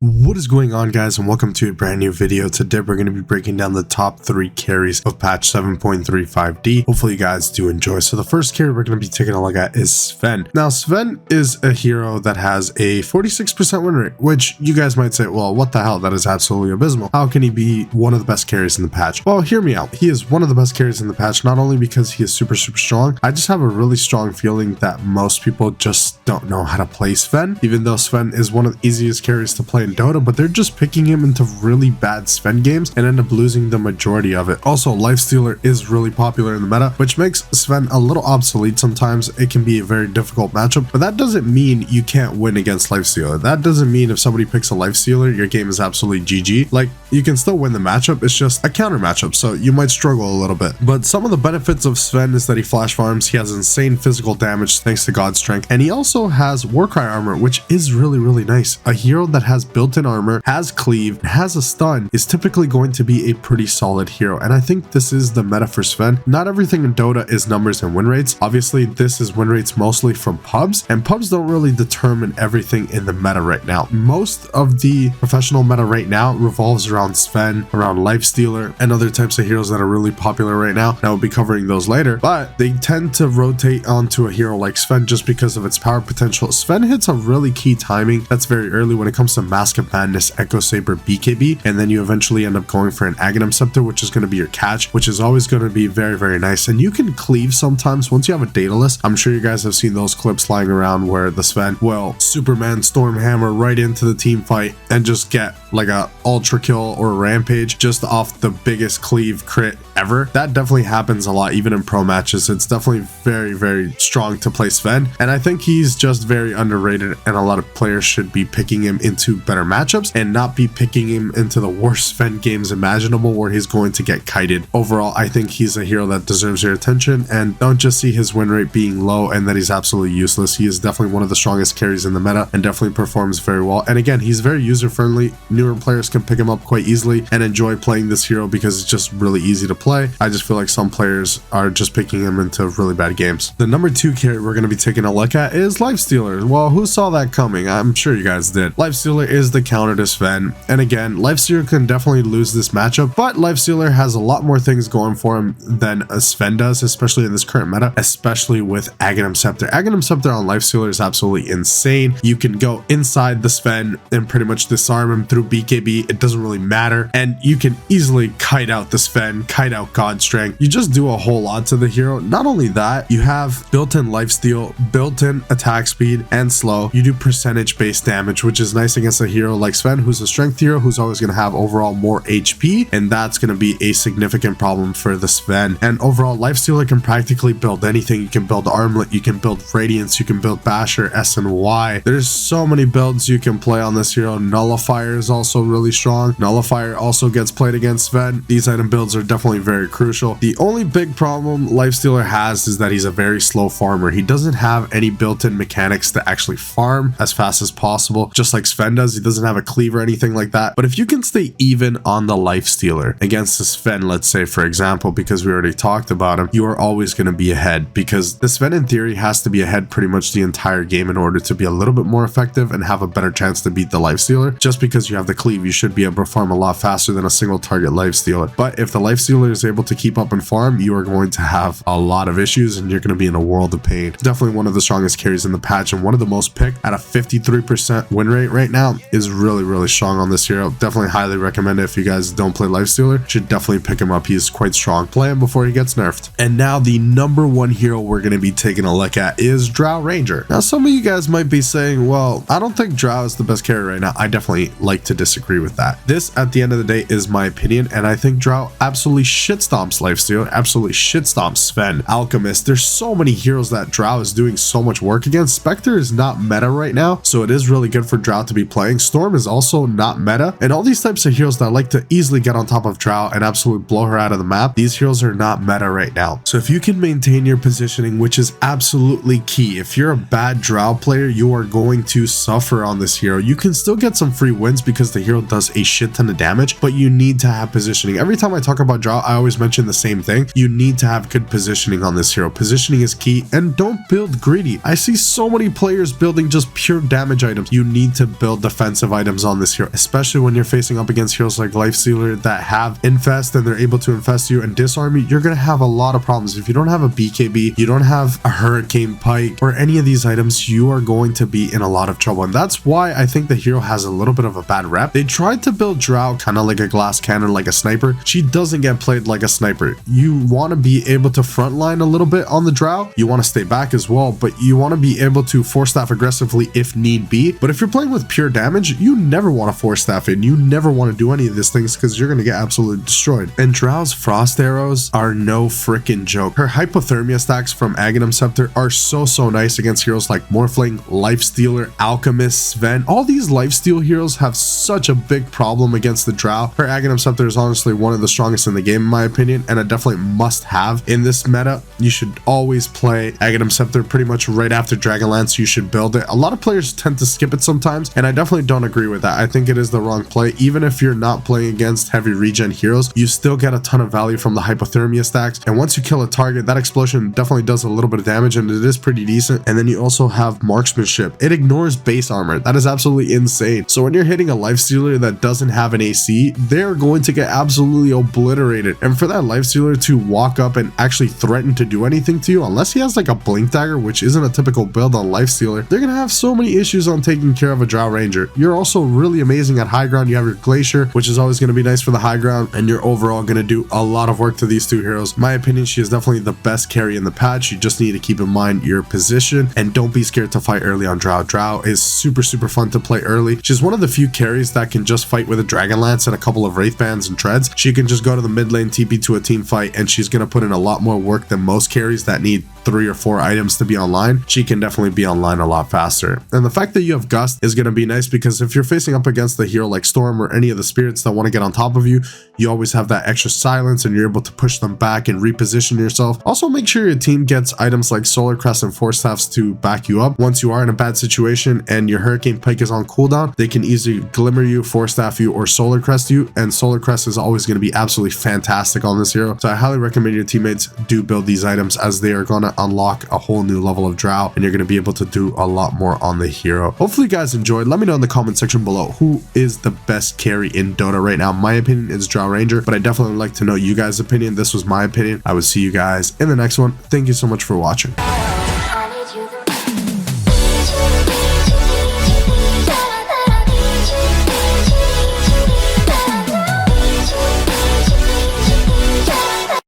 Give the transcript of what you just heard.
What is going on, guys, and welcome to a brand new video. Today we're going to be breaking down the top 3 carries of patch 7.35D. Hopefully you guys do enjoy. So the first carry we're going to be taking a look at is Sven. Now Sven is a hero that has a 46% win rate, which you guys might say, well, what the hell, that is absolutely abysmal. How can he be one of the best carries in the patch? Well, hear me out. He is one of the best carries in the patch, not only because he is super strong. I just have a really strong feeling that most people just don't know how to play Sven, even though Sven is one of the easiest carries to play in Dota, but they're just picking him into really bad Sven games and end up losing the majority of it. Also, lifestealer is really popular in the meta, which makes Sven a little obsolete sometimes. It can be a very difficult matchup, but that doesn't mean you can't win against lifestealer. That doesn't mean if somebody picks a lifestealer, your game is absolutely GG. Like, you can still win the matchup, it's just a counter matchup, so you might struggle a little bit. But some of the benefits of Sven is that he flash farms, he has insane physical damage thanks to God Strength, and he also has Warcry armor, which is really nice. A hero that has built-in armor, has cleave, has a stun, is typically going to be a pretty solid hero, and I think this is the meta for Sven. Not everything in Dota is numbers and win rates. Obviously, this is win rates mostly from pubs, and pubs don't really determine everything in the meta right now. Most of the professional meta right now revolves around Sven, around lifestealer, and other types of heroes that are really popular right now. Now, we'll be covering those later, but they tend to rotate onto a hero like Sven just because of its power potential. Sven hits a really key timing that's very early when it comes to Mask of Madness, Echo Saber, BKB, and then you eventually end up going for an Aghanim Scepter, which is going to be your catch, which is always going to be very nice. And you can cleave sometimes once you have a data list. I'm sure you guys have seen those clips lying around where the Sven will Superman Stormhammer right into the team fight and just get like a ultra kill or a rampage just off the biggest cleave crit ever. That definitely happens a lot, even in pro matches. It's definitely very strong to play Sven, and I think he's just very underrated, and a lot of players should be picking him into better matchups and not be picking him into the worst Sven games imaginable where he's going to get kited. Overall, I think he's a hero that deserves your attention, and don't just see his win rate being low and that he's absolutely useless. He is definitely one of the strongest carries in the meta and definitely performs very well. And again, he's very user friendly. Newer players can pick him up quite easily and enjoy playing this hero because it's just really easy to play. I just feel like some players are just picking him into really bad games. The number 2 carry we're going to be taking a look at is Lifestealer. Well, who saw that coming? I'm sure you guys did. Lifestealer is the counter to Sven, and again, Lifestealer can definitely lose this matchup, but Lifestealer has a lot more things going for him than a Sven does, especially in this current meta, especially with Aghanim Scepter. Aghanim Scepter on Lifestealer is absolutely insane. You can go inside the Sven and pretty much disarm him through BKB. It doesn't really matter, and you can easily kite out the Sven, kite out God Strength. You just do a whole lot to the hero. Not only that, you have built-in lifesteal, built-in attack speed, and slow. You do percentage-based damage, which is nice against a hero like Sven, who's a strength hero, who's always going to have overall more HP, and that's going to be a significant problem for the Sven. And overall, Lifestealer can practically build anything. You can build Armlet, you can build Radiance, you can build Basher, S and Y. There's so many builds you can play on this hero. Nullifier is also really strong. Nullifier also gets played against Sven. These item builds are definitely very crucial. The only big problem Lifestealer has is that he's a very slow farmer. He doesn't have any built-in mechanics to actually farm as fast as possible, just like Sven does. He doesn't have a cleave or anything like that. But if you can stay even on the Lifestealer against the Sven, let's say for example, because we already talked about him, you are always going to be ahead, because the Sven in theory has to be ahead pretty much the entire game in order to be a little bit more effective and have a better chance to beat the Lifestealer. Just because you have the cleave, you should be able to farm a lot faster than a single target Lifestealer. But if the Lifestealer is able to keep up and farm, you are going to have a lot of issues and you're going to be in a world of pain. Definitely one of the strongest carries in the patch and one of the most picked at a 53% win rate right now is really strong on this hero. Definitely highly recommend it. If you guys don't play Lifestealer, should definitely pick him up. He's quite strong. Play him before he gets nerfed. And now the number 1 hero we're going to be taking a look at is Drow Ranger. Now some of you guys might be saying, well, I don't think Drow is the best carry right now. I definitely like to disagree with that. This at the end of the day is my opinion, and I think Drow absolutely shitstomps Lifestealer, absolutely shitstomps Sven, Alchemist. There's so many heroes that Drow is doing so much work against. Spectre is not meta right now, so it is really good for Drow to be playing. Storm is also not meta, and all these types of heroes that like to easily get on top of Drow and absolutely blow her out of the map, these heroes are not meta right now. So if you can maintain your positioning, which is absolutely key, if you're a bad Drow player, you are going to suffer on this hero. You can still get some free wins because the hero does a shit ton of damage, but you need to have positioning. Every time I talk about Drow, I always mention the same thing. You need to have good positioning on this hero. Positioning is key, and don't build greedy. I see so many players building just pure damage items. You need to build defense defensive items on this hero, especially when you're facing up against heroes like lifestealer that have infest and they're able to infest you and disarm you. You're going to have a lot of problems. If you don't have a BKB, you don't have a hurricane pike or any of these items, you are going to be in a lot of trouble. And that's why I think the hero has a little bit of a bad rep. They tried to build drow kind of like a glass cannon, like a sniper. She doesn't get played like a sniper. You want to be able to frontline a little bit on the drow. You want to stay back as well, but you want to be able to force staff aggressively if need be. But if you're playing with pure damage, you never want to force staff in. You never want to do any of these things because you're going to get absolutely destroyed. And drow's frost arrows are no freaking joke. Her hypothermia stacks from Aghanim Scepter are so nice against heroes like Morphling, Lifestealer, Alchemist, Sven. All these lifesteal heroes have such a big problem against the drow. Her Aghanim Scepter is honestly one of the strongest in the game in my opinion, and a definitely must have in this meta. You should always play Aghanim Scepter pretty much right after Dragonlance. You should build it. A lot of players tend to skip it sometimes, and I definitely don't agree with that. I think it is the wrong play. Even if you're not playing against heavy regen heroes, you still get a ton of value from the hypothermia stacks, and once you kill a target, that explosion definitely does a little bit of damage, and it is pretty decent. And then you also have marksmanship. It ignores base armor. That is absolutely insane. So when you're hitting a lifestealer that doesn't have an AC, they're going to get absolutely obliterated. And for that lifestealer to walk up and actually threaten to do anything to you, unless he has like a blink dagger, which isn't a typical build on lifestealer, they're gonna have so many issues on taking care of a drow ranger. You're also really amazing at high ground. You have your glacier, which is always going to be nice for the high ground, and you're overall going to do a lot of work to these two heroes. In my opinion, she is definitely the best carry in the patch. You just need to keep in mind your position and don't be scared to fight early on drow. Drow is super fun to play early. She's one of the few carries that can just fight with a Dragonlance and a couple of Wraith Bands and Treads. She can just go to the mid lane, TP to a team fight, and she's going to put in a lot more work than most carries that need 3 or 4 items to be online. She can definitely be online a lot faster. And the fact that you have Gust is going to be nice because if you're facing up against the hero like Storm or any of the spirits that want to get on top of you, you always have that extra silence and you're able to push them back and reposition yourself. Also, make sure your team gets items like Solar Crest and Force Staffs to back you up. Once you are in a bad situation and your Hurricane Pike is on cooldown, they can easily Glimmer you, Force Staff you, or Solar Crest you, and Solar Crest is always going to be absolutely fantastic on this hero. So I highly recommend your teammates do build these items as they are going to unlock a whole new level of drow and you're going to be able to do a lot more on the hero. Hopefully you guys enjoyed. Let me know in the comment section below who is the best carry in Dota right now. My opinion is Drow Ranger, but I definitely like to know you guys' opinion. This was my opinion. I will see you guys in the next one. Thank you so much for watching.